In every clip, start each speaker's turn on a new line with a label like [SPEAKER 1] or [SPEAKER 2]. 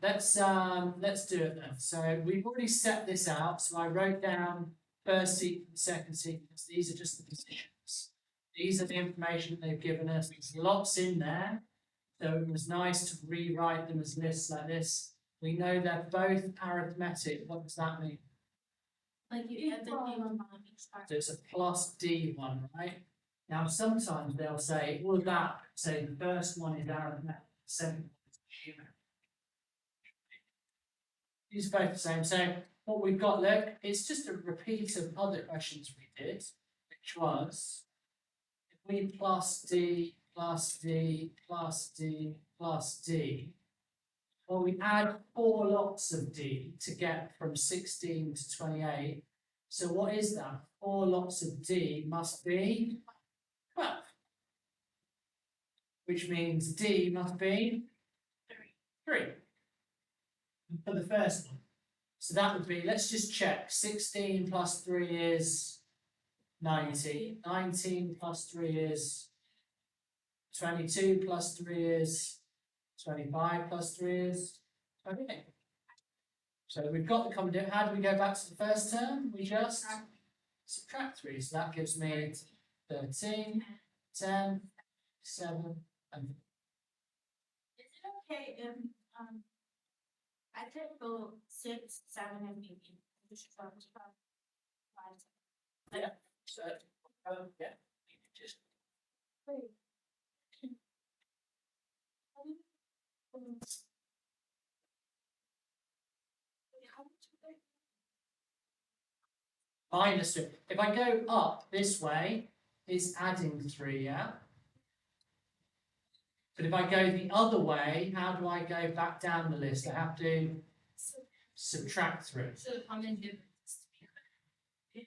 [SPEAKER 1] Let's do it then. So we've already set this out. So I wrote down first sequence, second sequence. These are just the positions. These are the information they've given us. There's lots in there. So it was nice to rewrite them as lists like this. We know they're both arithmetic. What does that mean?
[SPEAKER 2] Like you add the name on each part.
[SPEAKER 1] So it's a plus D one, right? Now sometimes they'll say all of that. Say the first one is arithmetic, the second one is geometry. These are both the same. So what we've got, look, it's just a repeat of other questions we did, which was if we plus D plus D plus D plus D, well, we add 4 lots of D to get from 16 to 28. So what is that? 4 lots of D must be 12. Which means D must be 3 for the first one. So that would be, let's just check. 16 plus 3 is 19. 19 plus 3 is 22 plus 3 is 25 plus 3 is 28. So we've got the common difference. How do we go back to the first term? We just subtract 3. So that gives me 13, 10, 7, and
[SPEAKER 2] Is it okay if I could go 6, 7, and 8? Which one? 5.
[SPEAKER 1] yeah. So yeah, you can just
[SPEAKER 2] Wait.
[SPEAKER 1] minus 3. If I go up this way, it's adding 3, yeah? But if I go the other way, how do I go back down the list? I have to subtract 3.
[SPEAKER 2] So the common difference is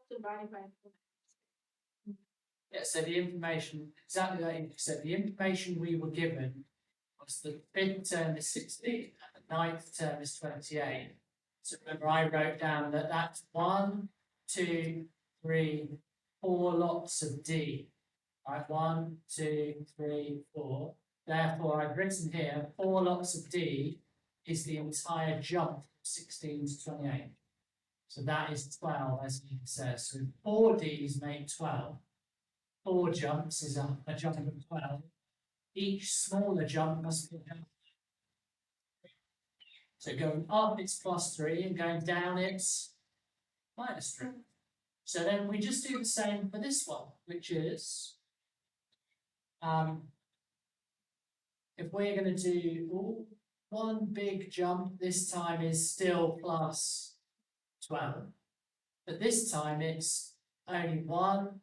[SPEAKER 2] divided by 4.
[SPEAKER 1] Yeah, so the information, exactly like you said, the information we were given was the 5th term is 16, and the 9th term is 28. So remember, I wrote down that that's 1, 2, 3, 4 lots of D. Right, 1, 2, 3, 4. Therefore, I've written here 4 lots of D is the entire jump from 16 to 28. So that is 12, as it says. So 4 Ds make 12. 4 jumps is a jump of 12. Each smaller jump must be a jump. So going up, it's plus 3, and going down, it's minus 3. So then we just do the same for this one, which is if we're going to do one big jump, this time is still plus 12. But this time it's only 1,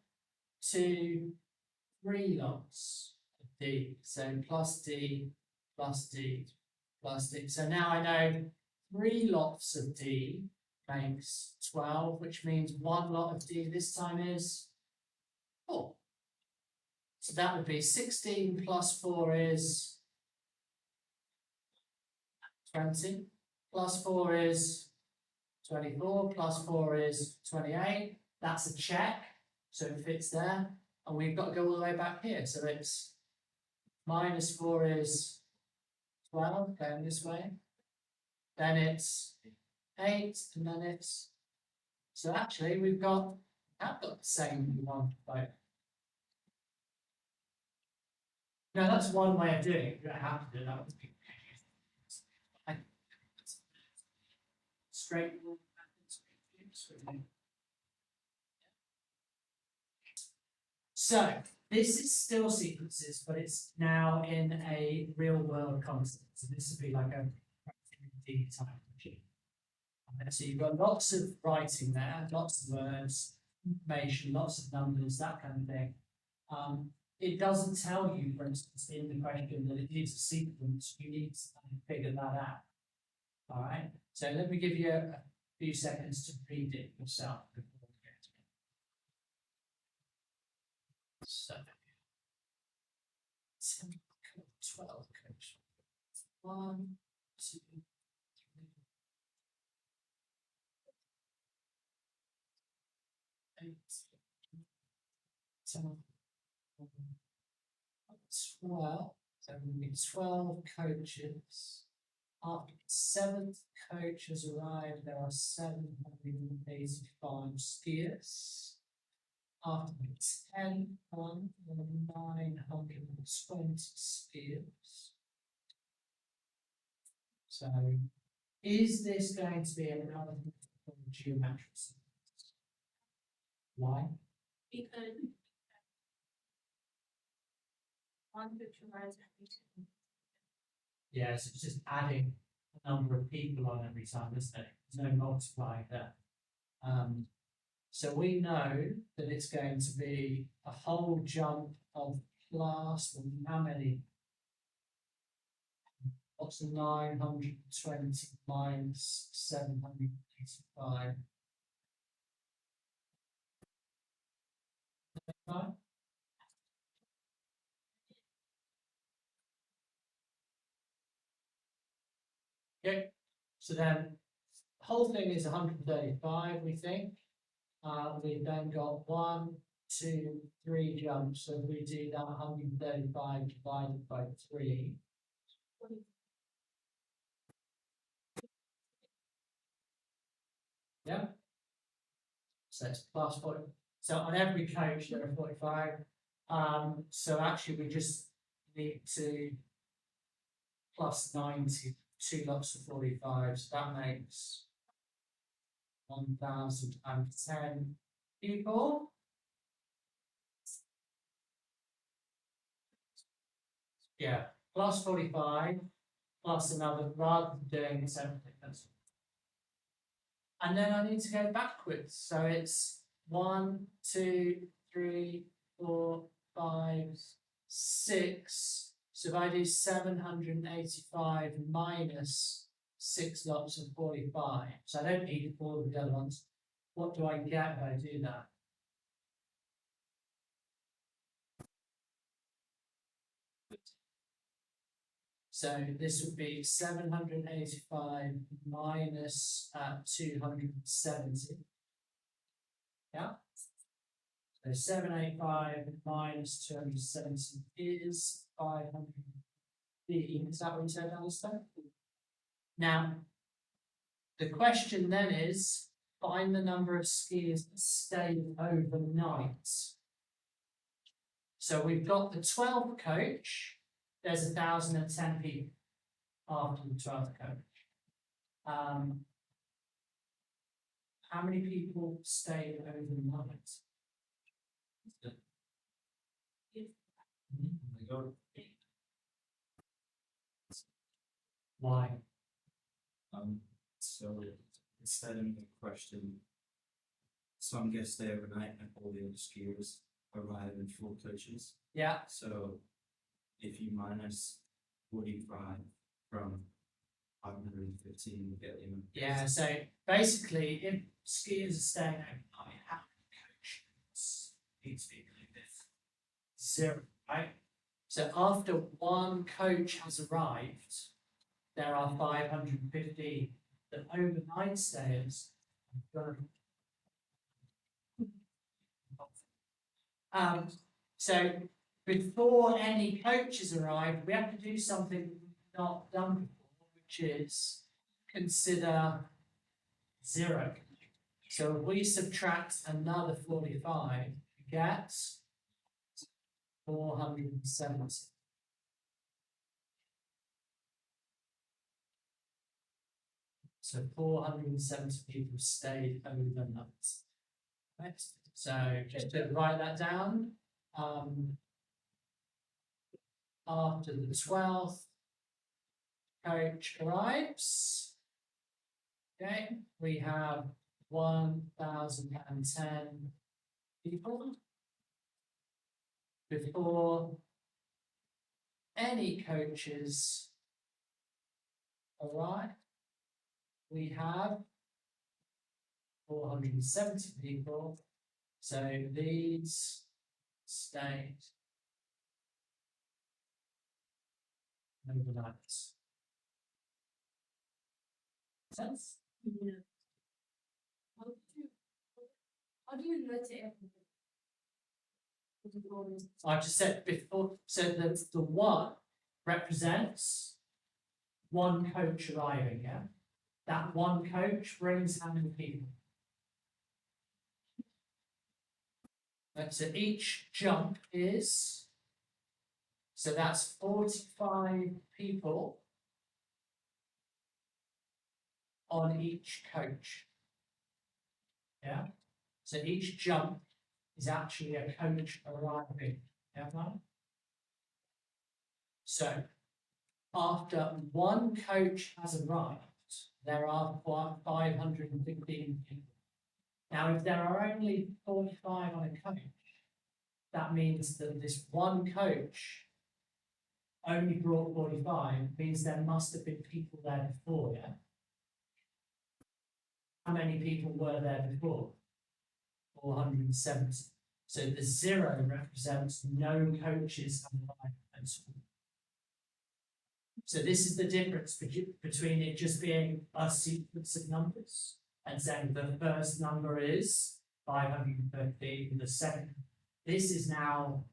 [SPEAKER 1] 2, 3 lots of D. So plus D, plus D, plus D. So now I know 3 lots of D makes 12, which means 1 lot of D this time is 4. So that would be 16 plus 4 is 20. Plus 4 is 24. Plus 4 is 28. That's a check. So it fits there. And we've got to go all the way back here. So it's minus 4 is 12, going this way. Then it's 8, and then it's... So actually, I've got the same one both. Now that's one way of doing it. You don't have to do that. Straight rule methods. So this is still sequences, but it's now in a real world context. So this would be like a 3D type machine. So you've got lots of writing there, lots of words, information, lots of numbers, that kind of thing. It doesn't tell you, for instance, in the question that it is a sequence. You need to figure that out. All right. So let me give you a few seconds to read it yourself before we get to it. So 12 coach. 1, 2, 3, 8, 12, so we need 12 coaches. After the 7th coach has arrived, there are 785 skiers. After the 10th one, there are 920 skiers. So, is this going to be another geometric system? Why?
[SPEAKER 2] Because one picture rise every time.
[SPEAKER 1] Yes, it's just adding a number of people on every time, isn't it? There's no multiplying there. So we know that it's going to be a whole jump of plus, how many? What's 920 minus 785? Okay, so then the whole thing is 135, we think. We've then got 1, 2, 3 jumps. So if we do that 135 divided by 3. Yeah. So it's plus 40. So on every coach there are 45. So actually we just need to plus 90, 2 lots of 45. So that makes 1,010 people. Yeah, plus 45, plus another, rather than doing everything. And then I need to go backwards. So it's 1, 2, 3, 4, 5, 6. So if I do 785 minus 6 lots of 45, so I don't need all of the other ones. What do I get if I do that? So this would be 785 minus 270. Yeah. So 785 minus 270 is 515. Is that what you said, Alistair? Now, the question then is, find the number of skiers that stayed overnight. So we've got the 12th coach. There's 1,010 people after the 12th coach. How many people stayed overnight? Why?
[SPEAKER 3] So instead of the question, some guests stay overnight and all the other skiers arrive in full coaches.
[SPEAKER 1] Yeah.
[SPEAKER 3] So if you minus 45 from 515, you get the.
[SPEAKER 1] Yeah, so basically, if skiers are staying overnight, how many coaches need to be included? 0, right? So after one coach has arrived, there are 550 the overnight stayers. So before any coaches arrive, we have to do something not done before, which is consider 0. So if we subtract another 45, we get 470. So 470 people stayed overnight. Next. So just to write that down. After the 12th coach arrives, okay, we have 1,010 people. Before any coaches arrive, we have 470 people. So these stayed overnight. Sense?
[SPEAKER 2] Yeah. How do you note it?
[SPEAKER 1] I just said before, so the one represents one coach arriving, yeah? That one coach brings how many people? So each jump is, so that's 45 people on each coach. Yeah? So each jump is actually a coach arriving. Yeah, right? So after one coach has arrived, there are 515 people. Now, if there are only 45 on a coach, that means that this one coach only brought 45, means there must have been people there before, yeah? How many people were there before? 470. So the 0 represents no coaches have arrived at all. So this is the difference between it just being a sequence of numbers and saying the first number is 513 and the second. This is now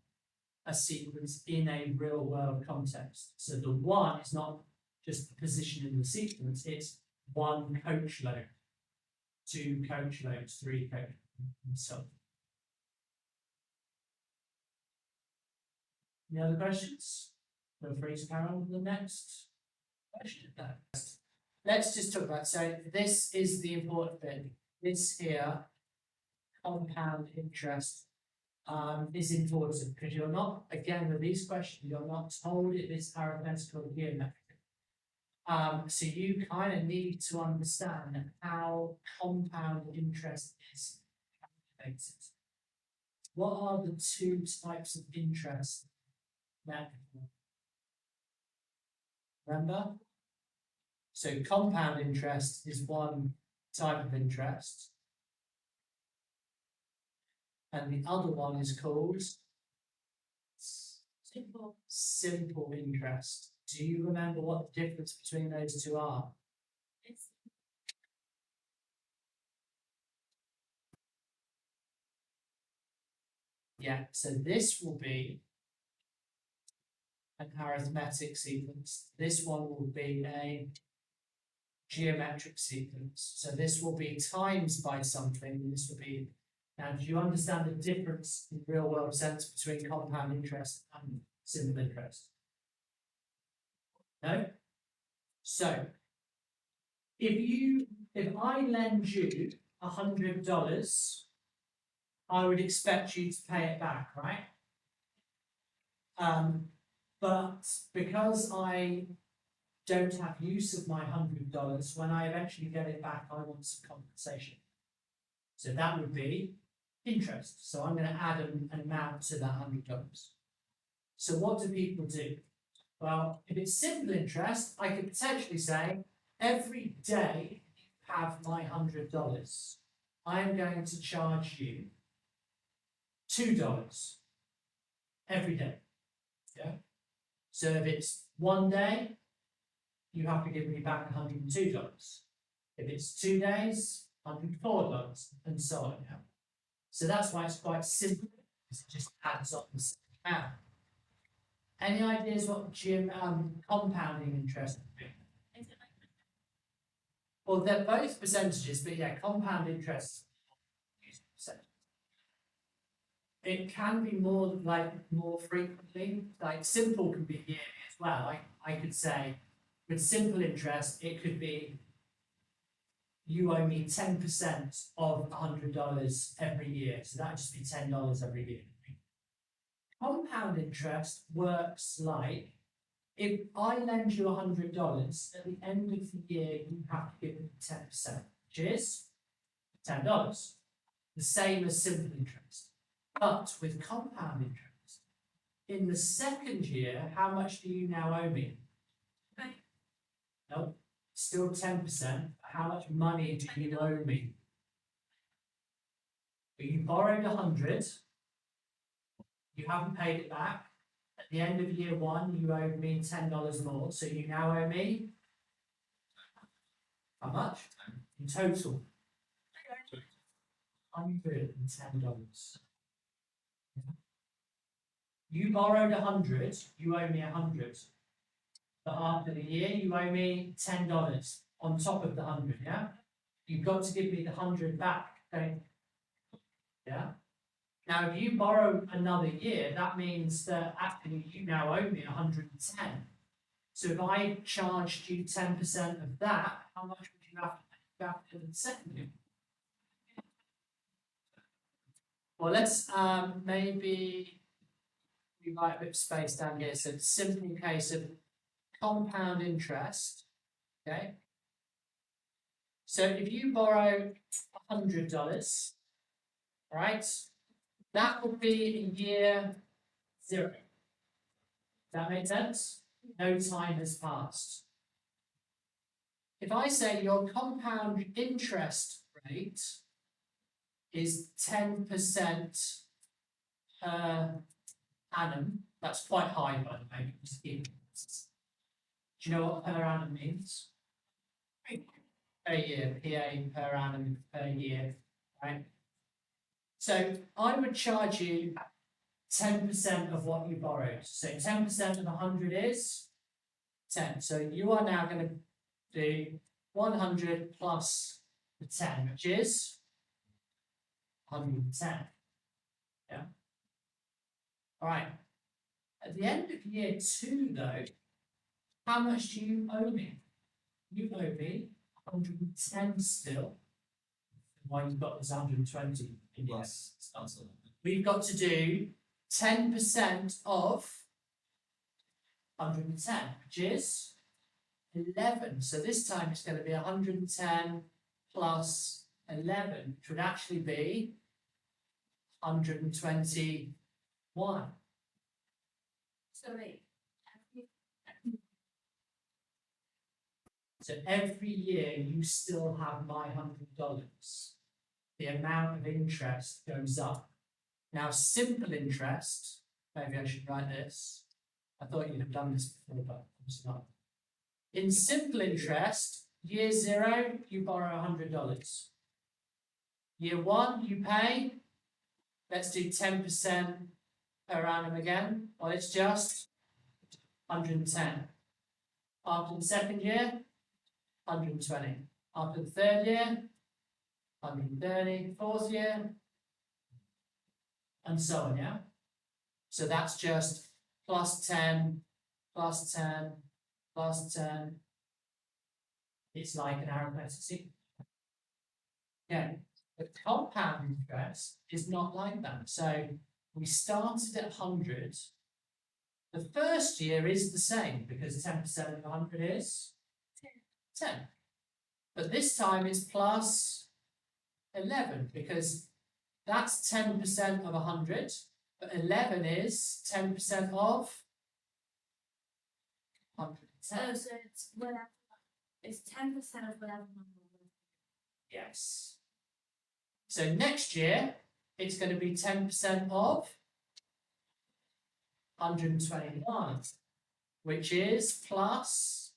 [SPEAKER 1] a sequence in a real world context. So the 1 is not just the position in the sequence, it's 1 coach load, 2 coach loads, 3 coach loads, and so on. Any other questions? Feel free to carry on with the next question. Let's just talk about, so this is the important thing. This here, compound interest, is important because you're not, again, with these questions, you're not told it is arithmetical or geometric. So you kind of need to understand how compound interest is calculated. What are the 2 types of interest that remember? So compound interest is one type of interest. And the other one is called simple interest. Do you remember what the difference between those 2 are? Yeah, so this will be an arithmetic sequence. This one will be a geometric sequence. So this will be times by something, and this will be. Now, do you understand the difference in real world sense between compound interest and simple interest? No? So, if I lend you $100, I would expect you to pay it back, right? But because I don't have use of my $100, when I eventually get it back, I want some compensation. So that would be interest. So I'm going to add an amount to that $100. So what do people do? Well, if it's simple interest, I could potentially say, every day you have my $100, I am going to charge you $2 every day. Yeah. So if it's one day, you have to give me back $102. If it's 2 days, $104, and so on. Yeah. So that's why it's quite simple, because it just adds up the same amount. Any ideas what compounding interest would be? Well, they're both percentages, but yeah, compound interest is percentage. It can be more frequently, like simple can be yearly as well. I could say with simple interest, it could be you owe me 10% of $100 every year. So that would just be $10 every year. Compound interest works like if I lend you $100, at the end of the year, you have to give me 10%, which is $10. The same as simple interest. But with compound interest, in the second year, how much do you now owe me? No, still 10%. How much money do you owe me? You borrowed 100, you haven't paid it back. At the end of year 1, you owed me $10 more, so you now owe me how much? In total, $110. You borrowed 100, you owe me 100. But after the year, you owe me $10 on top of the 100, yeah? You've got to give me the 100 back, okay? Yeah? Now, if you borrow another year, that means that actually you now owe me 110. So if I charged you 10% of that, how much would you have to pay back for the second year? Well, let's maybe rewrite a bit of space down here. So it's a simple case of compound interest, okay? So if you borrow $100, right, that would be in year 0. Does that make sense? No time has passed. If I say your compound interest rate is 10% per annum, that's quite high, by the way. Do you know what per annum means? Per year, PA per annum per year, right? So I would charge you 10% of what you borrowed. So 10% of 100 is 10. So you are now going to do 100 plus the 10, which is 110. Yeah. All right. At the end of year 2, though, how much do you owe me? You owe me 110 still. Why you've got this 120 in your stance on that. We've got to do 10% of 110, which is 11. So this time it's going to be 110 plus 11, which would actually be 121.
[SPEAKER 2] Sorry.
[SPEAKER 1] So every year you still have my $100. The amount of interest goes up. Now, simple interest, maybe I should write this. I thought you'd have done this before, but obviously not. In simple interest, year 0, you borrow $100. Year 1, you pay, let's do 10% per annum again. Well, it's just 110. After the second year, 120. After the third year, 130. Fourth year, and so on, yeah? So that's just plus 10, plus 10, plus 10. It's like an arithmetic sequence. Okay, but compound interest is not like that. So we started at 100. The first year is the same because 10% of 100 is 10. But this time it's plus 11 because that's 10% of 100, but 11 is 10% of 110.
[SPEAKER 2] So it's whatever. It's 10% of whatever number.
[SPEAKER 1] Yes. So next year, it's going to be 10% of 121, which is plus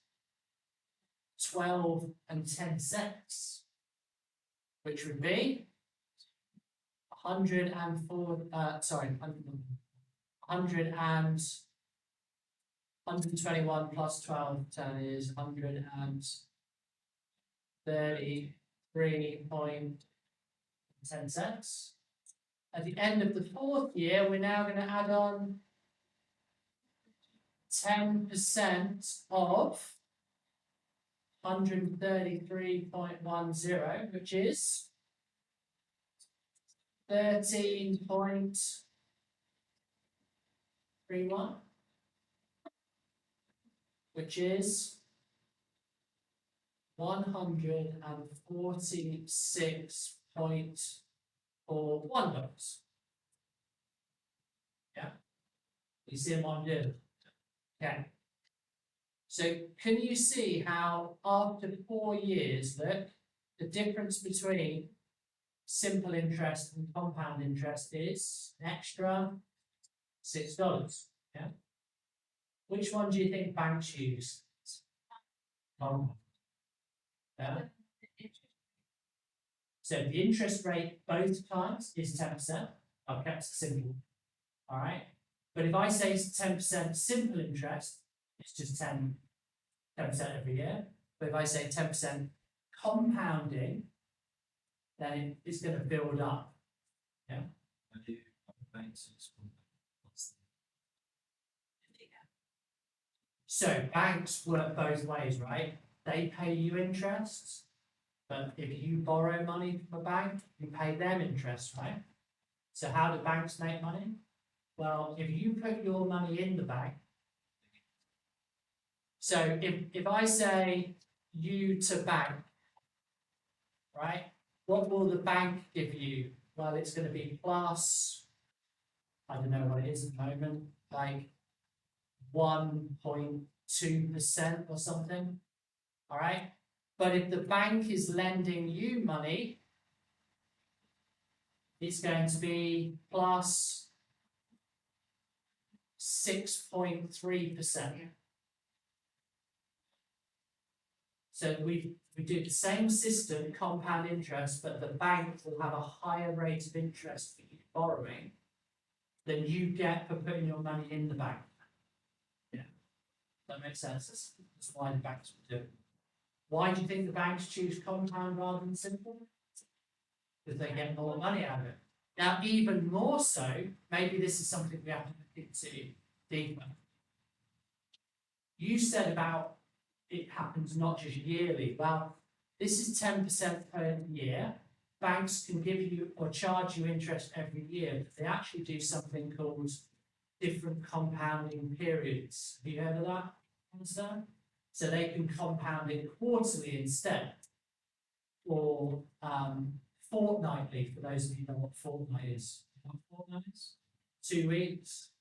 [SPEAKER 1] 12 and 10 cents, which would be 104, 121 plus 12 is 133.10 cents. At the end of the fourth year, we're now going to add on 10% of 133.10, which is 13.31, which is 146.41. Yeah, you see what I'm doing? Okay. So can you see how after 4 years, look, the difference between simple interest and compound interest is an extra $6. Yeah. Which one do you think banks use? Compound. Yeah. So the interest rate both times is 10%. I've kept it simple. All right. But if I say 10% simple interest, it's just 10% every year. But if I say 10% compounding, then it's going to build up.
[SPEAKER 3] I do banks in school. What's
[SPEAKER 1] So banks work both ways, right? They pay you interest, but if you borrow money from a bank, you pay them interest, right? So how do banks make money? Well, if you put your money in the bank, so if I say you to bank, right? What will the bank give you? Well, it's going to be plus, I don't know what it is at the moment, like 1.2% or something. All right. But if the bank is lending you money, it's going to be plus 6.3%. So we do the same system, compound interest, but the bank will have a higher rate of interest for you borrowing than you get for putting your money in the bank. Yeah, that makes sense. That's why the banks will do it. Why do you think the banks choose compound rather than simple? Because they get more money out of it. Now, even more so, maybe this is something we have to look into deeper. You said about it happens not just yearly. Well, this is 10% per year. Banks can give you or charge you interest every year, but they actually do something called different compounding periods. Have you heard of that? Understand? So they can compound it quarterly instead, or fortnightly, for those of you who know what fortnight is. You know what fortnight is? 2 weeks.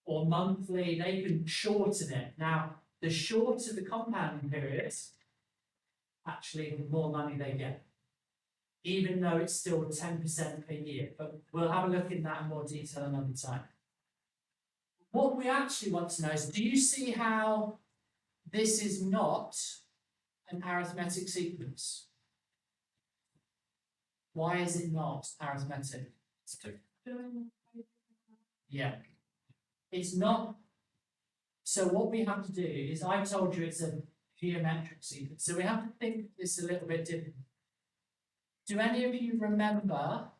[SPEAKER 1] Or monthly, they can shorten it. Now, the shorter the compounding period, actually, the more money they get. Even though it's still 10% per year. But we'll have a look in that in more detail another time. What we actually want to know is, do you see how this is not an arithmetic sequence? Why is it not arithmetic? Yeah. It's not. So what we have to do is, I told you it's a geometric sequence. So we have to think this a little bit different. Do any of you remember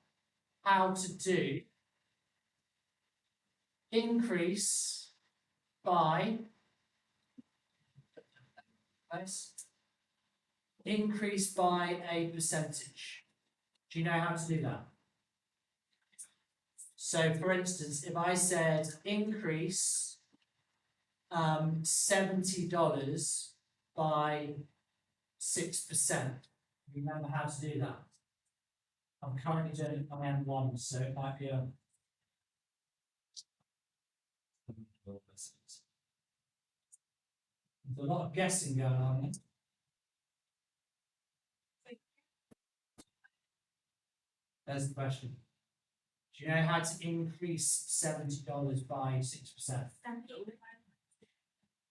[SPEAKER 1] how to do increase by a percentage? Do you know how to do that? So for instance, if I said increase $70 by 6%, remember how to do that? I'm currently doing it on M1, so it might be a there's a lot of guessing going on here. There's the question. Do you know how to increase $70 by 6%?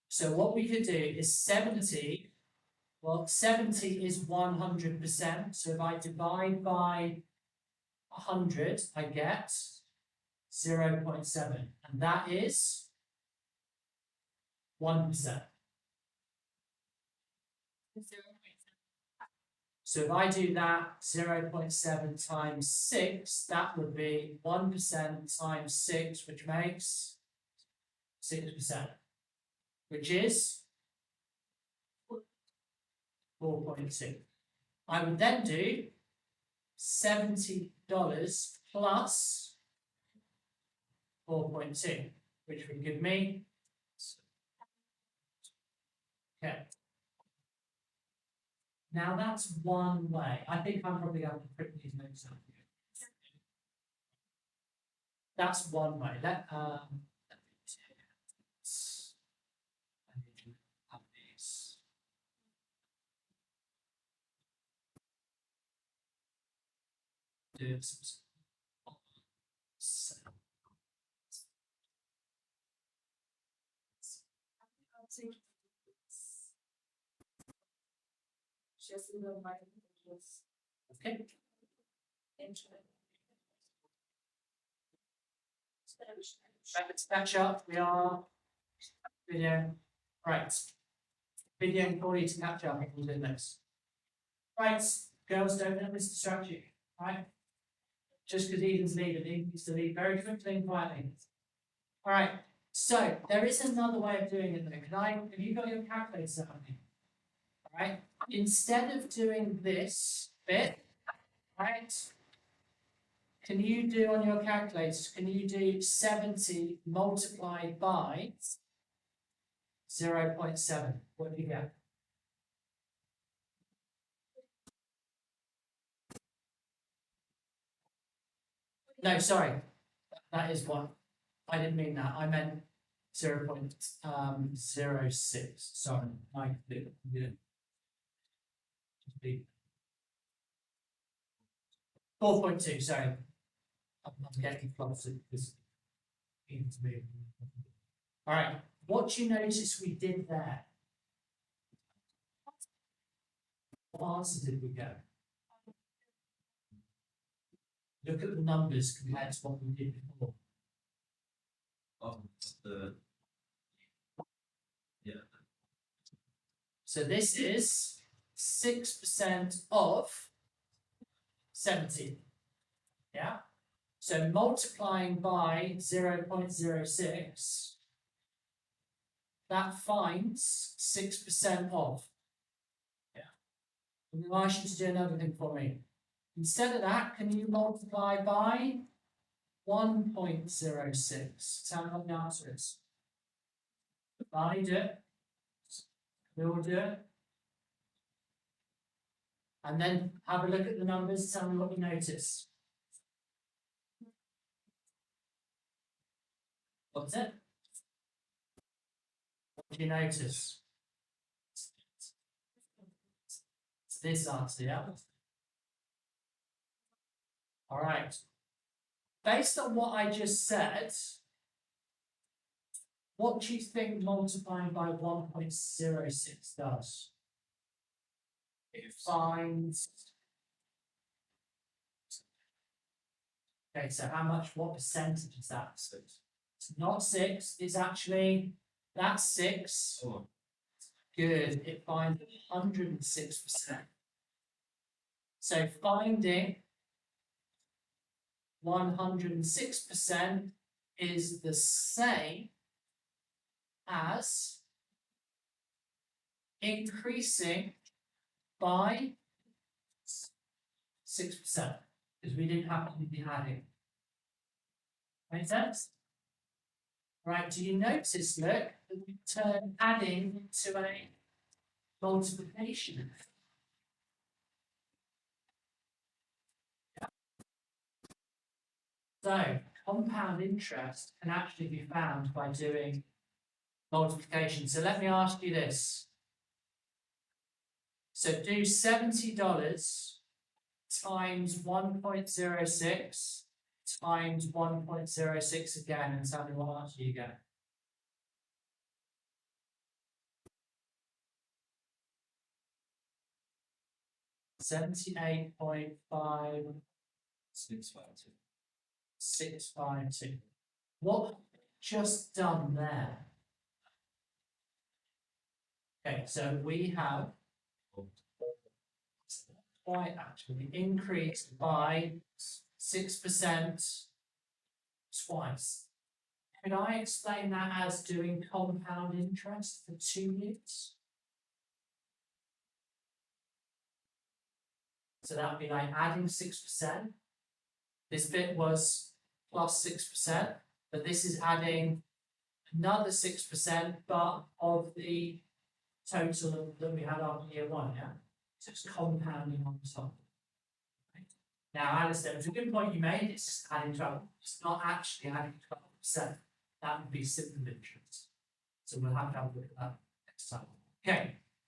[SPEAKER 1] So what we could do is 70, well, 70 is 100%. So if I divide by 100, I get 0.7. And that is 1%. So if I do that 0.7 times 6, that would be 1% times 6, which makes 6%, which is 4.2. I would then do $70 plus 4.2, which would give me, okay. Now that's one way. I think I'm probably going to print these notes out here. That's one way. I need to have these. Do some.
[SPEAKER 2] Just in the mind,
[SPEAKER 1] Okay.
[SPEAKER 2] internet.
[SPEAKER 1] Remember to catch up, we are video, right. Video for you to catch up, we'll do this. Right, girls, don't let this distract you, right? Just because Eden's leading, Eden needs to lead very quickly and quietly. Alright, so there is another way of doing it though. Have you got your calculator on you? Alright, instead of doing this bit, right, can you do on your calculators, can you do 70 multiplied by 0.7? What do you get? No, sorry, that is one. I didn't mean that. I meant 0.06. Sorry, I did. 4.2. Sorry, I'm getting closer because it's moving. All right. What do you notice we did there? What answer did we get? Look at the numbers compared to what we did before.
[SPEAKER 3] Of the
[SPEAKER 1] So this is 6% of 70. Yeah? So multiplying by 0.06, that finds 6% of. Yeah. I'm going to ask you to do another thing for me. Instead of that, can you multiply by 1.06? Tell me what the answer is. Barney, do it. We will do it. And then have a look at the numbers, tell me what you notice. What's it? What do you notice? It's this answer, yeah? All right. Based on what I just said, what do you think multiplying by 1.06 does? It finds. Okay, so how much, what percentage is that? It's not 6, it's actually, that's 6.
[SPEAKER 3] oh,
[SPEAKER 1] Good, it finds 106%. So finding 106% is the same as increasing by 6%, because we didn't happen to be adding. Make sense? Right, do you notice, look, that we turn adding into a multiplication? So, compound interest can actually be found by doing multiplication. So let me ask you this. So do $70 times 1.06 times 1.06 again and tell me what answer you get. $78.5652. What just done there? Okay, so we have quite actually increased by 6% twice. Could I explain that as doing compound interest for 2 years? So that would be like adding 6%. This bit was plus 6%, but this is adding another 6%, but of the total that we had after year 1, yeah? So it's compounding on top. Right? Now, Alistair, it's a good point you made, it's just adding 12. It's not actually adding 12%. That would be simple interest. So we'll have to have a look at that next time. Okay.